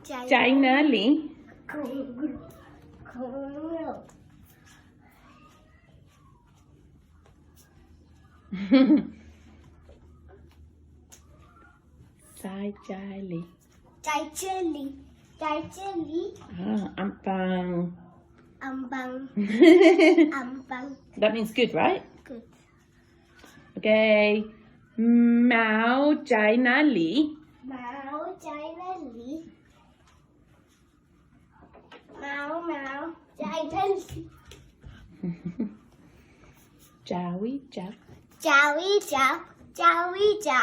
China Lee. Sai Chai Lee. Ampang. That means good, right? Good. Okay. Mao China Lee. Mao China Lee. Jowie Jow. Jowie. I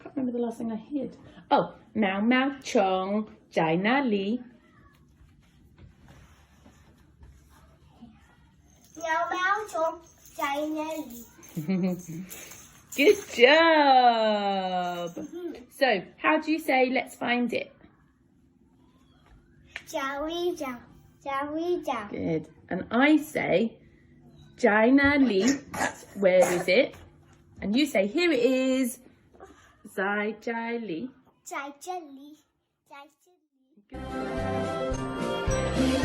can't remember the last thing I heard. Oh, Mao Chong China Lee. China Lee. Good job. So, how do you say let's find it? Jowie. Good. And I say China Lee. Where is it? And you say here it is. Zai Chai Lee. We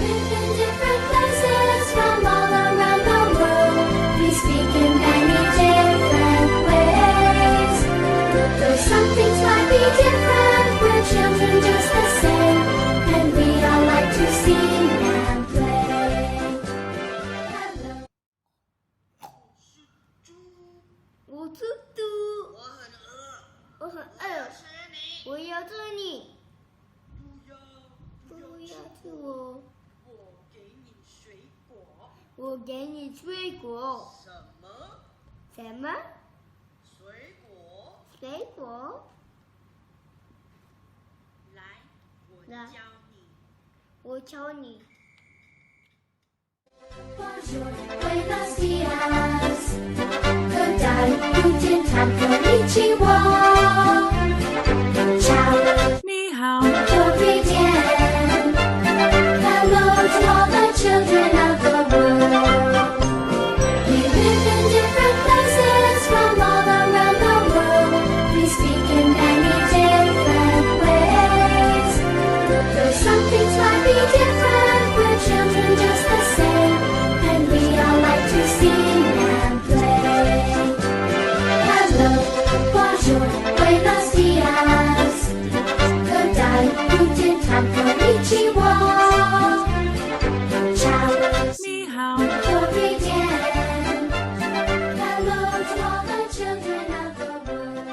live in different places from all around the world. We speak in many different ways. Though some things might be different, we're children just the same. And we all like to sing and play. Hello. 我嘟嘟，我很饿，我要吃你，不要吃我，我给你水果，什么？水果？来，我教你。 Bonjour, buenos dias. Good day, guten Tag, konnichiwa. Ciao, 你好。 auf Wiedersehen. Hello to all the children of the world. We live in different places from all around the world. We speak in many different ways. Though some things might be different, we're children just the same. And we all like to sing and play. Hello, bonjour, buenos dias. Good day, guten Tag, konnichiwa. Ciao, 你好。 auf Wiedersehen. Hello to all the children of the world.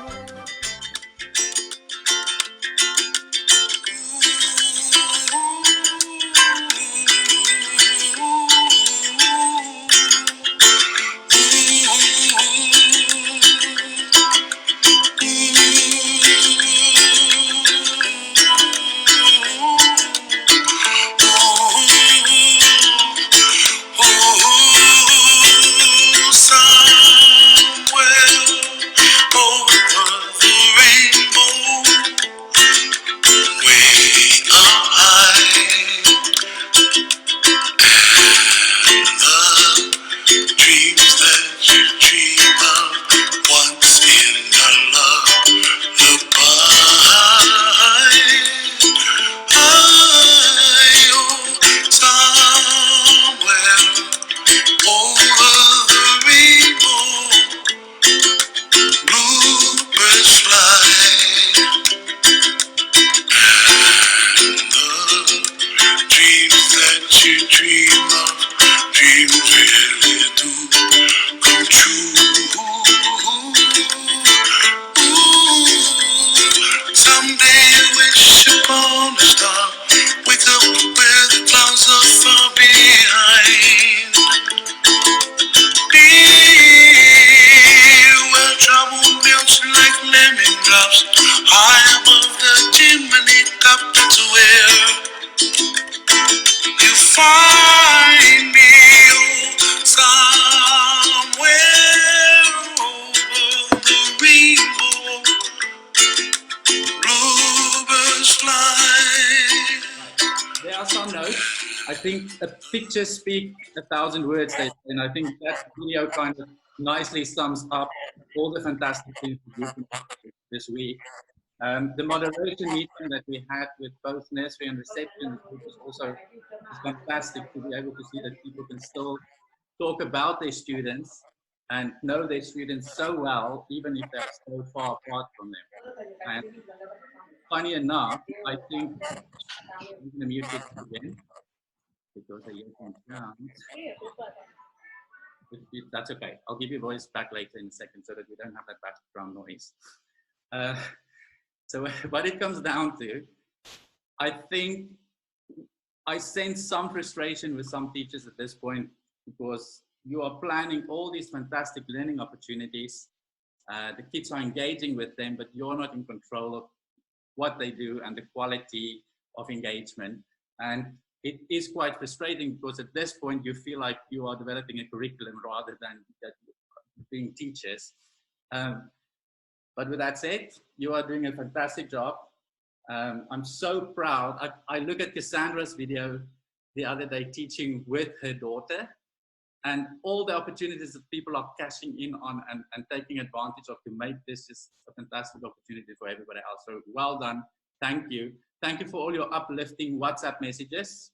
There are some notes. I think a picture speaks 1,000 words, and I think that video kind of nicely sums up all the fantastic things we did this week. The moderation meeting that we had with both nursery and reception was also fantastic to be able to see that people can still talk about their students and know their students so well, even if they're so far apart from them. And funny enough, I think I'm going to mute it again because I hear some sounds. That's okay. I'll give you voice back later in a second so that we don't have that background noise. So what it comes down to, I think I sense some frustration with some teachers at this point because you are planning all these fantastic learning opportunities. The kids are engaging with them, but you're not in control of what they do and the quality of engagement. And it is quite frustrating because at this point you feel like you are developing a curriculum rather than being teachers. But with that said, you are doing a fantastic job. I'm so proud. I look at Cassandra's video the other day teaching with her daughter, and all the opportunities that people are cashing in on and taking advantage of to make this just a fantastic opportunity for everybody else. So well done. Thank you. Thank you for all your uplifting WhatsApp messages,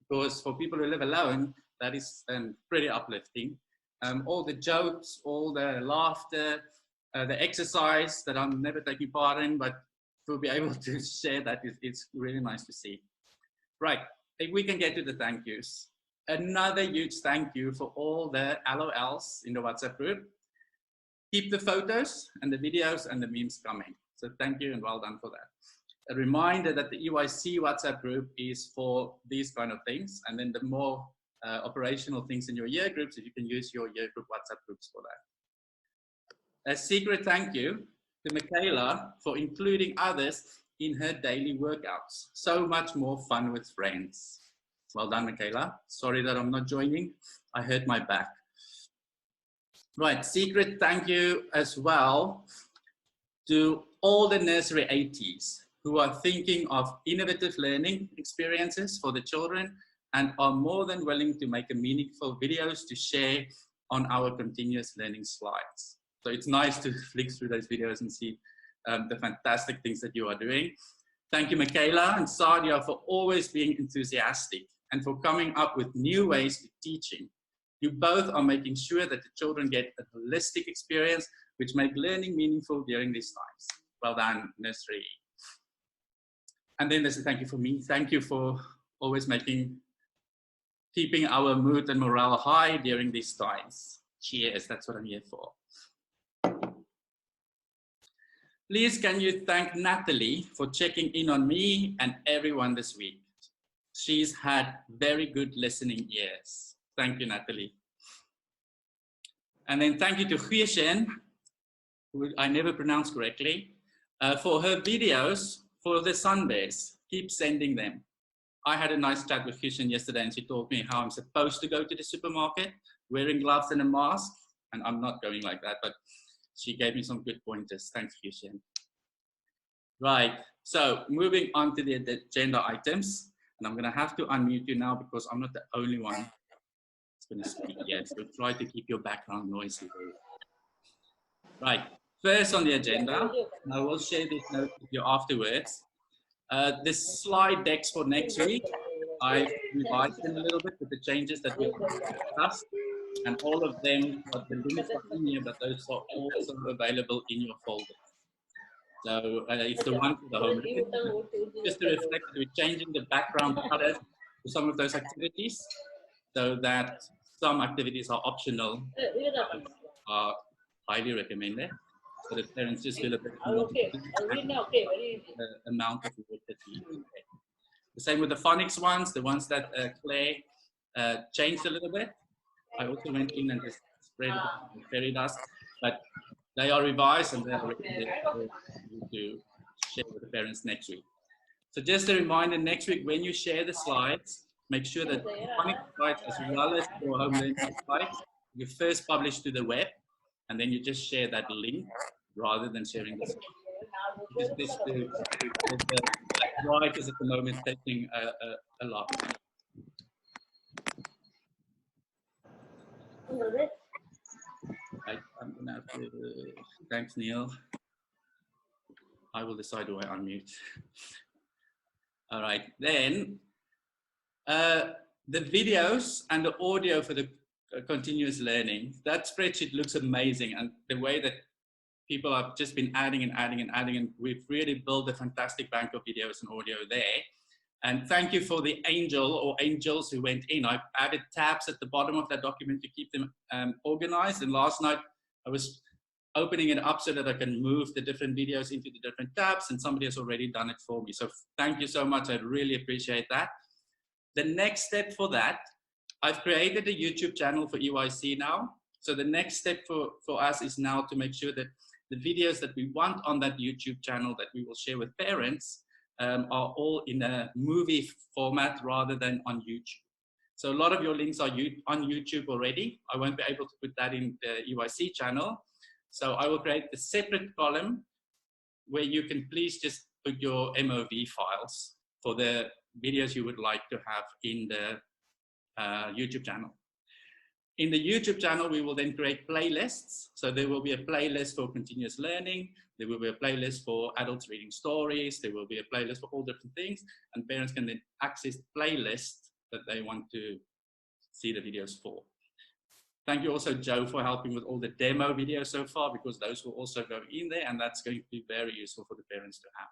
because for people who live alone, that is pretty uplifting. All the jokes, all the laughter, the exercise that I'm never taking part in, but to be able to share that, it's really nice to see. Right, if we can get to the thank yous. Another huge thank you for all the LOLs in the WhatsApp group. Keep the photos and the videos and the memes coming. So thank you and well done for that. A reminder that the EYC WhatsApp group is for these kind of things. And then the more operational things in your year groups, if you can use your year group WhatsApp groups for that. A secret thank you to Michaela for including others in her daily workouts. So much more fun with friends. Well done, Michaela. Sorry that I'm not joining. I hurt my back. Right, secret thank you as well to all the nursery ATs who are thinking of innovative learning experiences for the children and are more than willing to make a meaningful videos to share on our continuous learning slides. So it's nice to flick through those videos and see the fantastic things that you are doing. Thank you, Michaela and Sadia, for always being enthusiastic and for coming up with new ways to teaching. You both are making sure that the children get a holistic experience which make learning meaningful during these times. Well done, nursery. And then there's a thank you for me. Thank you for always keeping our mood and morale high during these times. Cheers, that's what I'm here for. Please, can you thank Natalie for checking in on me and everyone this week? She's had very good listening ears. Thank you, Natalie. And then thank you to Huishen, who I never pronounced correctly, for her videos for the Sundays. Keep sending them. I had a nice chat with Huishen yesterday and she told me how I'm supposed to go to the supermarket wearing gloves and a mask. And I'm not going like that, but she gave me some good pointers. Thanks, Huishen. Right, so moving on to the agenda items. And I'm going to have to unmute you now because I'm not the only one that's going to speak yet. So try to keep your background noise low. Right, first on the agenda, and I will share this note with you afterwards. The slide decks for next week, I've revised them a little bit with the changes that we've discussed. And all of them, but the limits are in here, but those are also available in your folder. So it's the one for the home. Just to reflect that we're changing the background colors to some of those activities so that some activities are optional, are highly recommended. So that parents just feel a bit more the amount of work that we do. The same with the phonics ones, the ones that Claire changed a little bit. I also went in and just spread it with fairy dust, but they are revised and they are ready to share with the parents next week. So just a reminder, next week when you share the slides, make sure that the phonics slides as well as your home learning slides, you first publish to the web, and then you just share that link rather than sharing the slide. Just the writers at the moment taking a lot. Right, I'm gonna have to, thanks Neil. I will decide who I unmute. All right, then the videos and the audio for the continuous learning, that spreadsheet looks amazing, and the way that people have just been adding and adding and adding, and we've really built a fantastic bank of videos and audio there. And thank you for the angel or angels who went in. I've added tabs at the bottom of that document to keep them organized. And last night I was opening it up so that I can move the different videos into the different tabs, and somebody has already done it for me. So thank you so much. I really appreciate that. The next step for that, I've created a YouTube channel for EYC now. So the next step for us is now to make sure that the videos that we want on that YouTube channel that we will share with parents are all in a movie format rather than on YouTube. So a lot of your links are on YouTube already. I won't be able to put that in the EYC channel. So I will create a separate column where you can please just put your MOV files for the videos you would like to have in the YouTube channel. In the YouTube channel, we will then create playlists. So there will be a playlist for continuous learning. There will be a playlist for adults reading stories. There will be a playlist for all different things. And parents can then access playlists that they want to see the videos for. Thank you also, Joe, for helping with all the demo videos so far, because those will also go in there, and that's going to be very useful for the parents to have.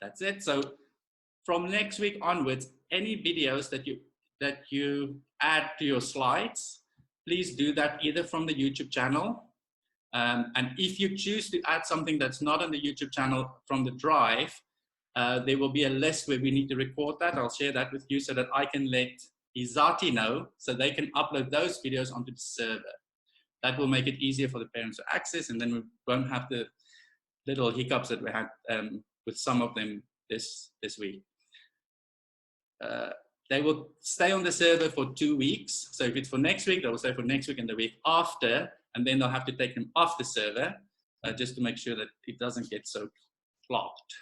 That's it. So from next week onwards, any videos that you add to your slides, please do that either from the YouTube channel. And if you choose to add something that's not on the YouTube channel from the drive, there will be a list where we need to record that. I'll share that with you so that I can let Izati know so they can upload those videos onto the server. That will make it easier for the parents to access, and then we won't have the little hiccups that we had with some of them this week. They will stay on the server for 2 weeks. So if it's for next week, they will stay for next week and the week after, and then they'll have to take them off the server just to make sure that it doesn't get so clogged.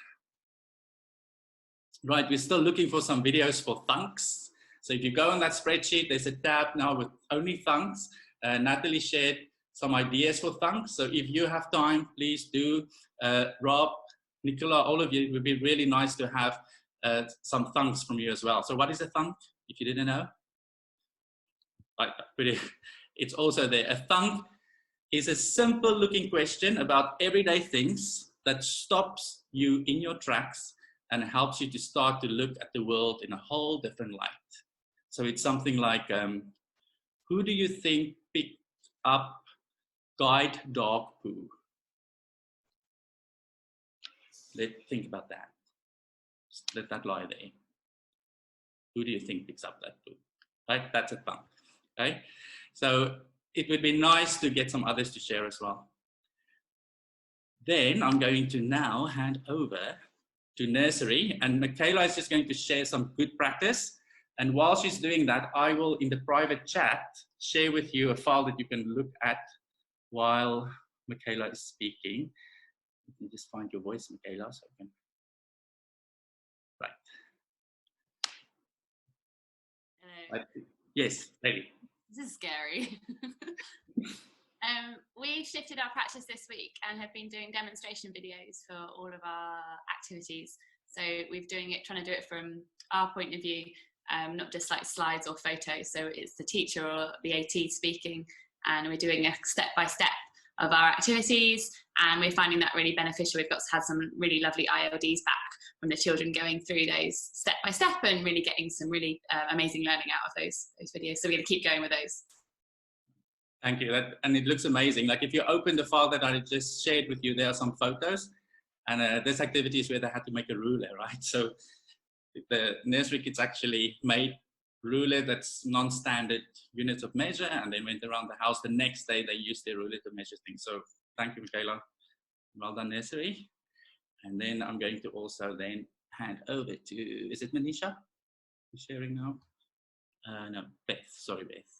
Right, we're still looking for some videos for thunks. So if you go on that spreadsheet, there's a tab now with only thunks. Natalie shared some ideas for thunks. So if you have time, please do. Rob, Nicola, all of you, it would be really nice to have some thunks from you as well. So what is a thunk, if you didn't know? It's also there. A thunk is a simple looking question about everyday things that stops you in your tracks and helps you to start to look at the world in a whole different light. So it's something like, who do you think picked up guide dog poo? Let's think about that. Just let that lie there. Who do you think picks up that poo? Right, that's a thunk. Okay, so it would be nice to get some others to share as well. Then I'm going to now hand over to nursery, and Michaela is just going to share some good practice. And while she's doing that, I will, in the private chat, share with you a file that you can look at while Michaela is speaking. You can just find your voice, Michaela, so I can. Right. Yes, lady. This is scary. We've shifted our practice this week and have been doing demonstration videos for all of our activities. So we're trying to do it from our point of view, not just like slides or photos. So it's the teacher or the AT speaking, and we're doing a step-by-step of our activities, and we're finding that really beneficial. We've had some really lovely ILDs back from the children going through those step-by-step and really getting some really amazing learning out of those videos. So we're going to keep going with those. Thank you. And it looks amazing. Like if you open the file that I just shared with you, there are some photos, and this activity is where they had to make a ruler, right? So the nursery kids actually made ruler that's non-standard units of measure, and they went around the house. The next day they used their ruler to measure things. So thank you, Michaela. Well done, nursery. And then I'm going to also then hand over to, is it Manisha who's sharing now? No, Beth, sorry, Beth.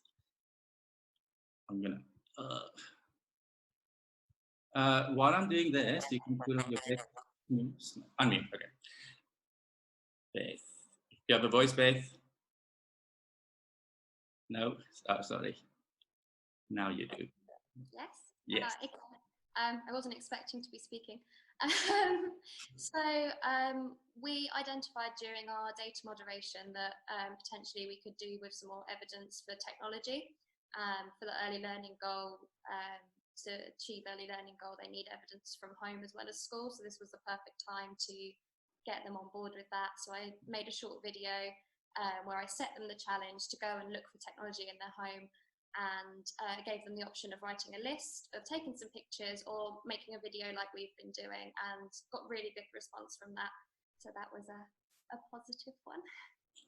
I'm gonna, while I'm doing this, you can put on your Beth, unmute, okay. Beth, do you have a voice, Beth? No, oh, sorry. Now you do. Yes. Yes. I wasn't expecting to be speaking. We identified during our data moderation that potentially we could do with some more evidence for technology. For the early learning goal, to achieve early learning goal, they need evidence from home as well as school. So this was the perfect time to get them on board with that. So I made a short video where I set them the challenge to go and look for technology in their home, and gave them the option of writing a list, of taking some pictures or making a video like we've been doing, and got really good response from that. So that was a positive one.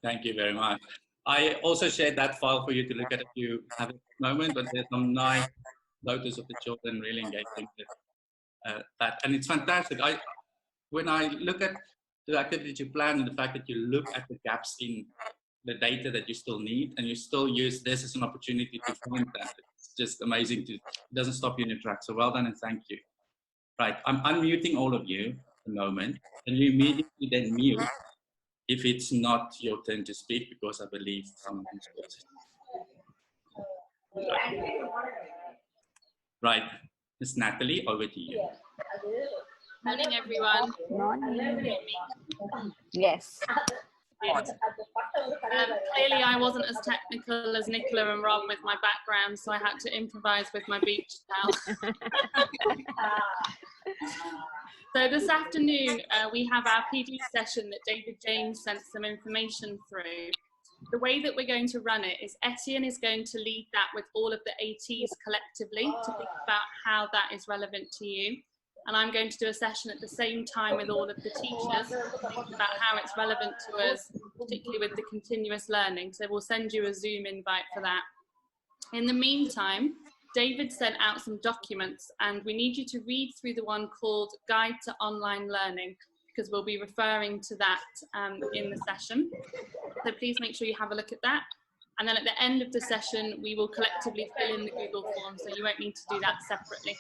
Thank you very much. I also shared that file for you to look at if you have a moment, but there's some nice photos of the children really engaging with that. And it's fantastic. When I look at the activity you plan and the fact that you look at the gaps in the data that you still need, and you still use this as an opportunity to find that, it's just amazing. It doesn't stop you in your tracks. So well done and thank you. Right, I'm unmuting all of you at the moment, and you immediately then mute if it's not your turn to speak, because I believe someone is first. Right, Miss Natalie, over to you. Morning, everyone. Morning. Yes. Clearly, I wasn't as technical as Nicola and Rob with my background, so I had to improvise with my beach towel. So this afternoon, we have our PD session that David James sent some information through. The way that we're going to run it is Etienne is going to lead that with all of the ATs collectively to think about how that is relevant to you. And I'm going to do a session at the same time with all of the teachers to think about how it's relevant to us, particularly with the continuous learning. So we'll send you a Zoom invite for that. In the meantime, David sent out some documents, and we need you to read through the one called Guide to Online Learning, because we'll be referring to that in the session. So please make sure you have a look at that. And then at the end of the session, we will collectively fill in the Google form, so you won't need to do that separately.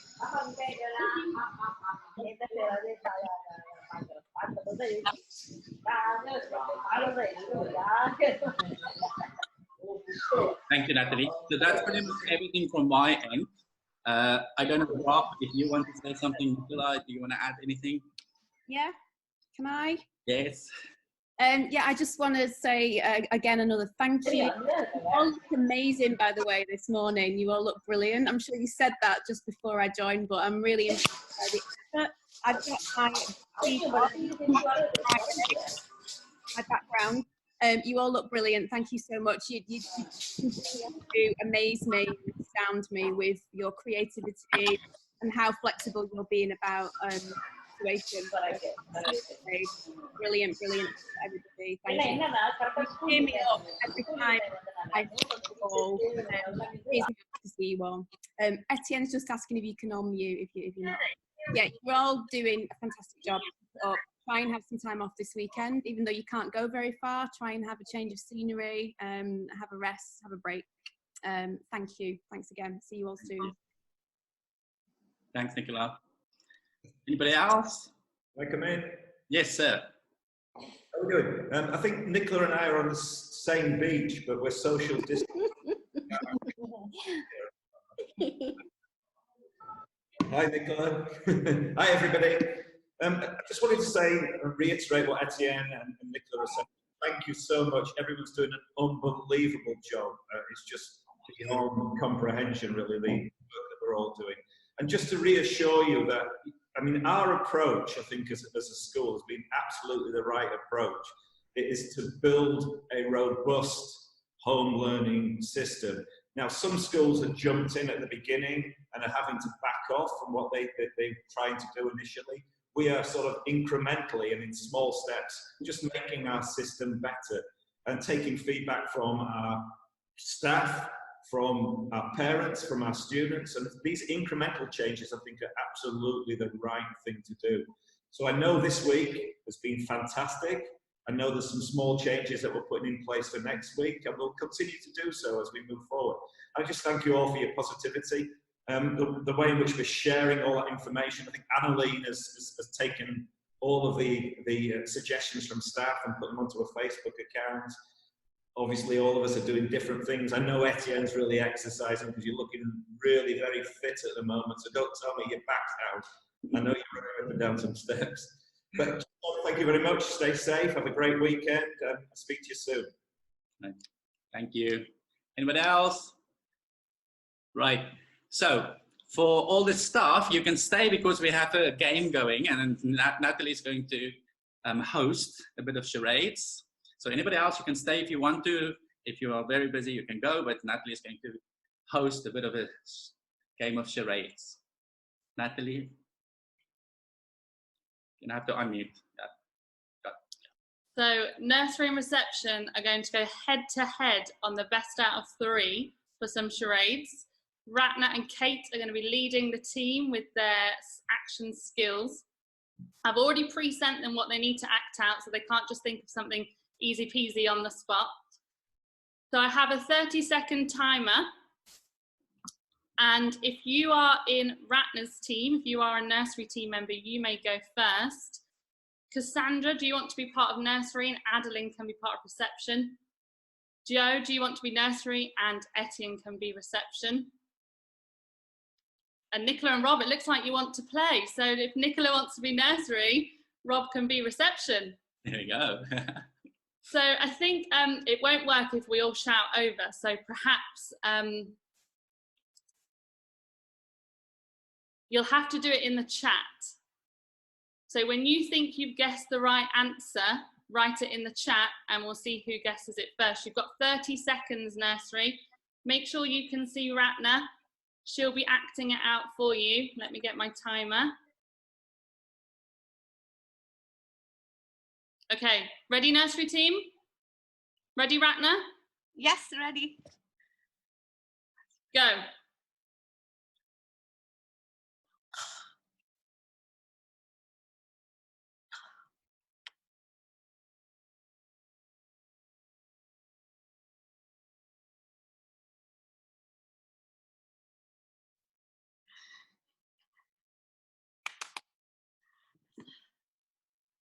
Thank you, Natalie. So that's pretty much everything from my end. I don't know, Rob, if you want to say something, Nicola, do you want to add anything? Yeah, can I? Yes. Yeah, I just want to say again another thank you. You all look amazing, by the way, this morning. You all look brilliant. I'm sure you said that just before I joined, but I'm really impressed by the effort. I've got my background. You all look brilliant. Thank you so much. You continue to amaze me, astound me with your creativity and how flexible you're being about situation. Brilliant, brilliant, everybody. Thank you. You cheer me up every time I call. It's good to see you all. Etienne's just asking if you can unmute if you're not. Yeah, you're all doing a fantastic job. So try and have some time off this weekend, even though you can't go very far. Try and have a change of scenery, have a rest, have a break. Thank you. Thanks again. See you all soon. Thanks, Nicola. Anybody else? Can I come in? Yes, sir. Oh, good. I think Nicola and I are on the same beach, but we're social distance. Hi, Nicola. Hi, everybody. I just wanted to say, reiterate what Etienne and Nicola said. Thank you so much. Everyone's doing an unbelievable job. It's just beyond comprehension, really, the work that we're all doing. And just to reassure you that, I mean, our approach, I think, as a school has been absolutely the right approach. It is to build a robust home learning system. Now, some schools have jumped in at the beginning and are having to back off from what they're trying to do initially. We are sort of incrementally and in small steps, just making our system better and taking feedback from our staff, from our parents, from our students, and these incremental changes I think are absolutely the right thing to do. So I know this week has been fantastic. I know there's some small changes that we're putting in place for next week, and we'll continue to do so as we move forward. I just thank you all for your positivity. The way in which we're sharing all that information. I think Annalene has taken all of the suggestions from staff and put them onto a Facebook account. obviously all of us are doing different things. I know Etienne's really exercising because you're looking really very fit at the moment, so don't tell me your back's out. I know you're running up and down some steps. But thank you very much. Stay safe. Have a great weekend. I'll speak to you soon. Thank you. Anybody else? Right. So for all the staff, you can stay because we have a game going, and Natalie's going to host a bit of charades. So anybody else, you can stay if you want to. If you are very busy, you can go, but Natalie is going to host a bit of a game of charades. Natalie, you have to unmute. Yeah. So nursery and reception are going to go head to head on the best out of 3 for some charades. Ratna and Kate are going to be leading the team with their action skills. I've already pre-sent them what they need to act out, so they can't just think of something easy peasy on the spot. So I have a 30-second timer. And if you are in Ratna's team, if you are a nursery team member, you may go first. Cassandra, do you want to be part of nursery and Adeline can be part of reception? Joe, do you want to be nursery and Etienne can be reception? And Nicola and Rob, it looks like you want to play. So if Nicola wants to be nursery, Rob can be reception. There you go. So I think it won't work if we all shout over. So perhaps you'll have to do it in the chat. So when you think you've guessed the right answer, write it in the chat and we'll see who guesses it first. You've got 30 seconds, nursery. Make sure you can see Ratna. She'll be acting it out for you. Let me get my timer. Okay, ready, nursery team? Ready, Ratna? Yes, ready. Go.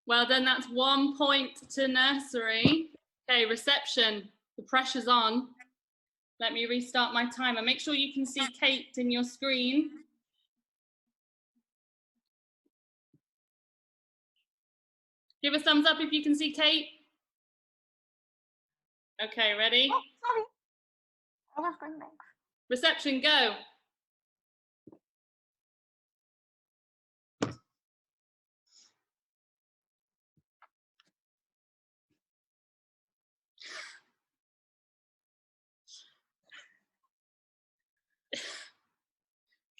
Well done, that's 1 point to nursery. Okay, reception, the pressure's on. Let me restart my timer. Make sure you can see Kate in your screen. Give a thumbs up if you can see Kate. Okay, ready? Oh, sorry. I was going next. Reception, go.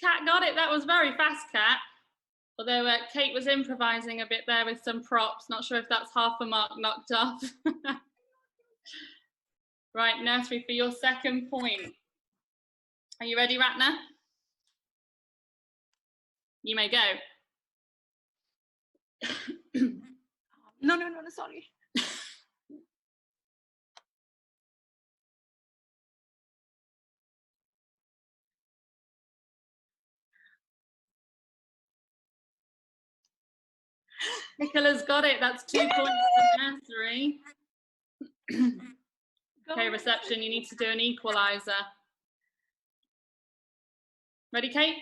Kat got it, that was very fast, Kat. Although Kate was improvising a bit there with some props. Not sure if that's half a mark knocked off. Right, nursery, for your second point. Are you ready, Ratna? You may go. No, sorry. Nicola's got it. That's 2 points for nursery. Okay, reception, you need to do an equaliser. Ready, Kate?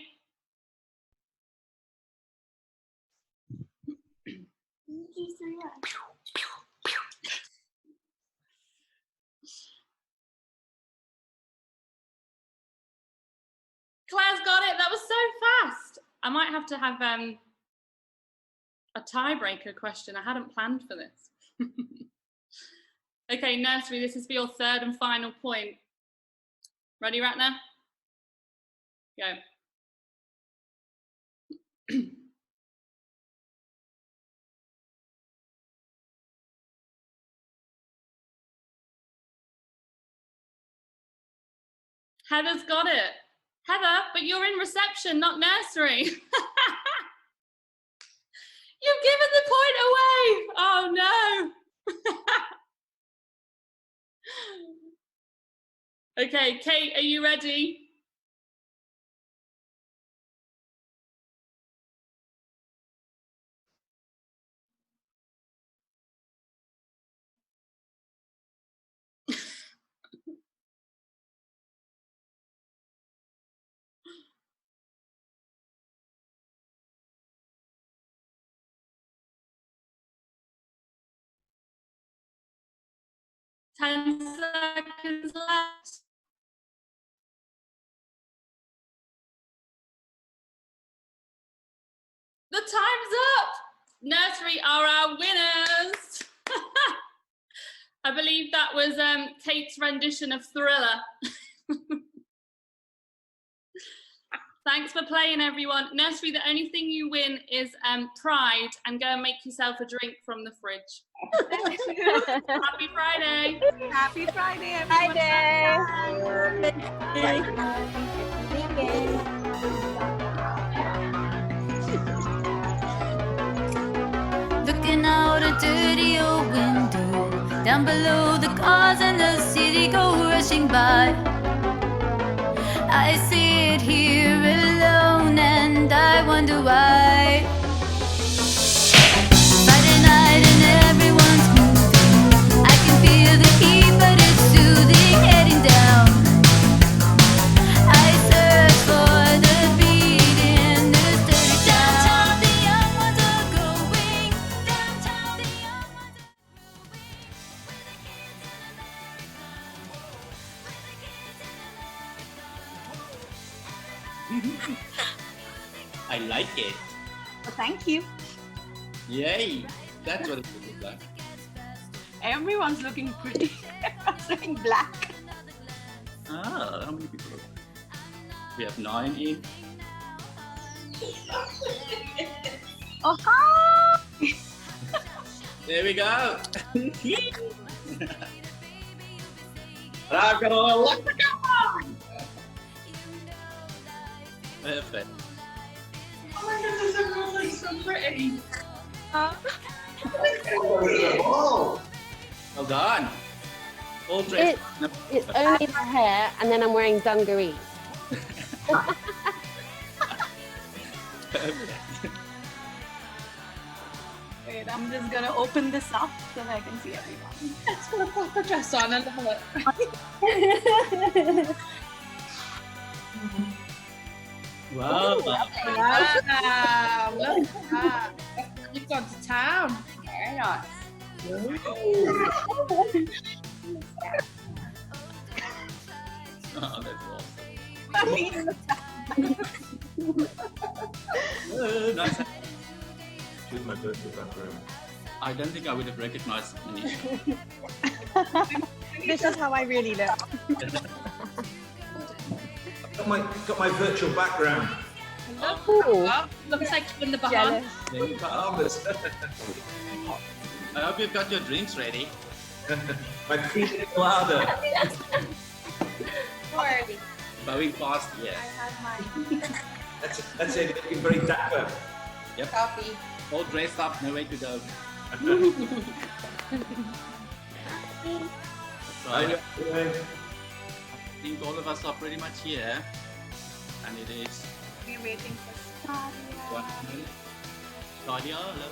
Claire's got it. That was so fast. I might have to have a tiebreaker question. I hadn't planned for this. Okay, nursery, this is for your third and final point. Ready, Ratna? Go. Heather's got it. Heather, but you're in reception, not nursery. You've given the point away. Oh no. Okay, Kate, are you ready? 10 seconds left. The time's up. Nursery are our winners. I believe that was Kate's rendition of Thriller. Thanks for playing, everyone. Nursery, the only thing you win is pride, and go and make yourself a drink from the fridge. Happy Friday. Happy Friday, everyone. Looking out a dirty old window, down below the cars and the city go rushing by. I sit here alone and I wonder why. Friday night and everyone's moving. I can feel the heat, but it's soothing, heading down. I search for the beat in this dirty town. The young ones are going downtown. The young ones are I like it. Well, thank you. Yay! That's what it looks like. Everyone's looking pretty. Everyone's looking black. Ah, how many people? We have 9 in. Oh, There we go. Rock and roll, lock the gun. Perfect. Oh my goodness, everyone looks so pretty. Well done. All dressed. It's only my hair, and then I'm wearing dungarees. Perfect. wait, I'm just gonna open this up so that I can see everyone. Let's put a proper dress on and have it. Wow. Wow, look at that. You've gone to town. Very nice. Oh, that's awesome. Nice. Choose my virtual background. I don't think I would have recognized Manisha. This is how I really look. Got my virtual background. Oh, looks like you're in the Bahamas. There you go. Marvelous. I hope you've got your drinks ready. My feet in the ladder. Bowing fast, yeah. That's it. Looking very dapper. Yep. Coffee. All dressed up, no way to go. So I think all of us are pretty much here. And it is We're waiting for Stadia. 1 minute. Stadia, hello.